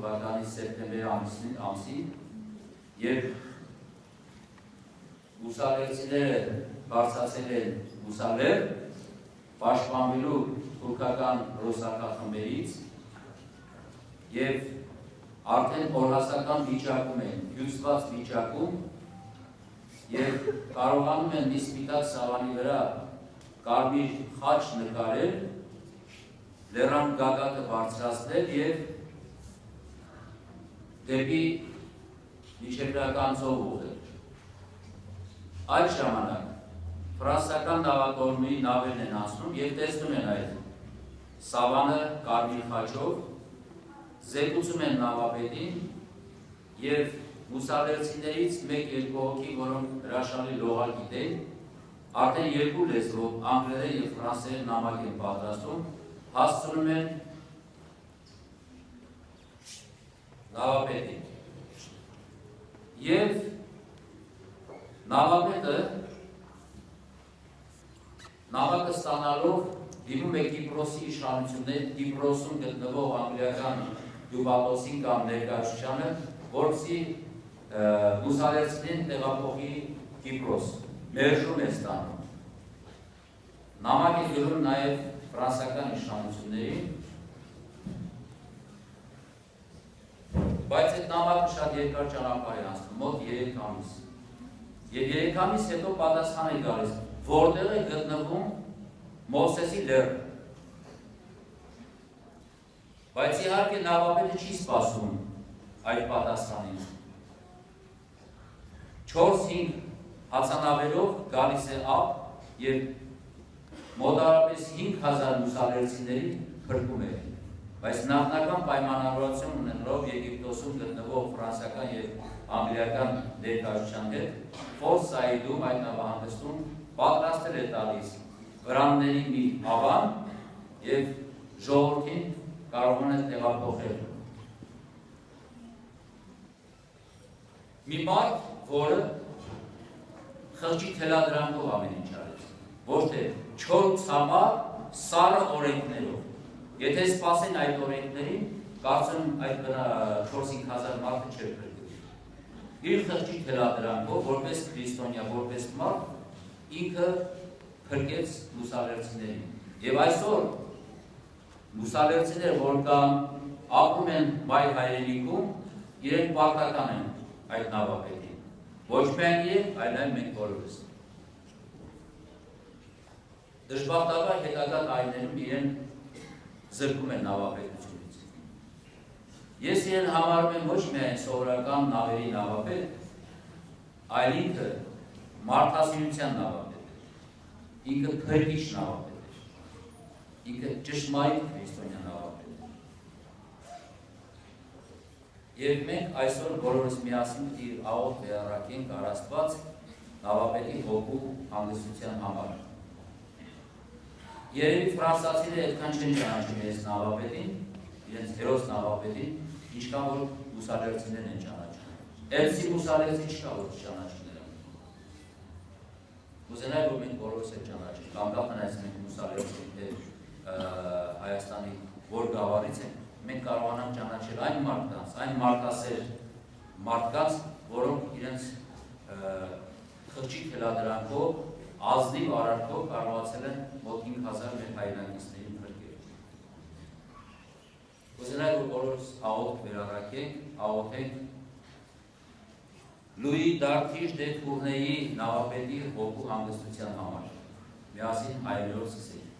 թվականի սեպտեմբեր ամսին երբ ուսալերցիները բարձրացել են ուսալեր պաշտպանվելու թուրքական ռուսական խմբերից եւ արդեն օրհասական վիճակում են, հյուսված վիճակում եւ կարողանում են մի սպիտակ սավանի վրա կարմիր խաչ նկարել, լեռան գագաթը բարձրացնել եւ դեպի միջերկրական ծով ուղղել։ Այդ ժամանակ ֆրանսիական նավատորմի նավերն են անցնում եւ տեսնում են այդ սավանը կարմիր խաչով, զեկուցում են նավապետին եւ ուսալերցիներից մեկ-երկու հոգի, որոնք հրաշալի լողալ գիտեն, արդեն երկու լեզվով անգլերեն եւ ֆրանսերեն նամակ են պատրաստում, հասցնում են նավապետին։ Եվ նավապետը նավակը ստանալով դիմում է Կիպրոսի իշխանություններին, Կիպրոսում գտնվող անգլիական հյուպատոսին կամ ներկայացությանը, որպեսզի ուսալերցիներին տեղափոխի Կիպրոս, մերժում է ստանում։ Նամակ է գրում նաև ֆրանսիական իշխանություններին, բայց այդ նամակը շատ երկար ճանապարհ է անցնում, մոտ 3 ամիս։ Եվ 3 ամիս հետո պատասխան է գալիս, որտեղ է գտնվում Մովսեսի լեռը։ Բայց իհարկե նավապետը չի սպասում այդ պատասխանին։ 4-5 հացանավերով գալիս է ափ եւ մոտարապես 5000 ուսալերցիների փրկում է։ Բայց նախնական պայմանավորություն ունենալով Եգիպտոսում գտնվող ֆրանսիական եւ անգլիական ներկայացության հետ Ֆորտ Սաիդում այդ նավահանգստում պատրաստել է տալիս վրանների մի ավան եւ ժողովրդին կարող են տեղափոխել։ Մի մարդ, որը խղճի թելադրանքով ամեն ինչ արեց, ոչ թե չոր ցամա սառը օրենքներով։ Եթե սպասեն այդ օրենքներին, կարծում այդ 4-5 հազար մարդը չէր փրկվի։ Իր խղճի թելադրանքով, որպես քրիստոնյա, որպես մարդ, ինքը փրկեց ուսալերցիներին։ Եվ այսօր ուսալերցիները, որ կան ապրում են մայր հայրենիքում, իրենք պարտական են այդ նավապետին։ Ոչ միայն իրենք, այլ մենք բոլորս։ Դժբախտաբար հետագա տարիներում իրենք զրկում են նավապետությունից։ Ես իրեն համարում եմ ոչ միայն սովորական նավերի նավապետ, այլ ինքը մարդասիրության նավապետ է, ինքը փրկիչ նավապետ է, ինքը ճշմարիտ քրիստոնյա նավապետ է։ Եվ մենք այսօր բոլորս միասին իր աղոթք վերառակենք առ Աստված նավապետի հոգու հանգստության համար։ Երևի ֆրանսացիները այդքան չեն ճանաչում իրենց նավապետին, իրենց հերոս նավապետին, ինչքան որ ուսալերցիներն են ճանաչում։ Էլսի ուսալերցի չկա, որ չճանաչի նրան։ Կուզենայի, որ մենք բոլորս էլ ճանաչենք, կամ կախնայց մենք ուսալերցի Հայաստանի որ գավառից ենք, մենք կարողանանք ճանաչել այն մարդասեր մարդկանց, որոնք իրենց խղճի թելադրանքով, ազնիվ արարքով կարողացել են մոտ 5000 մեր հայրենակիցներին փրկել։ Կուզենայի, որ բոլորս աղոթք վերառակենք, աղոթենք Լուի Դարթիշ դե Թուրնեի նավապետի հոգու հանգստության համար։ Միասին հայրենիով սկսենք։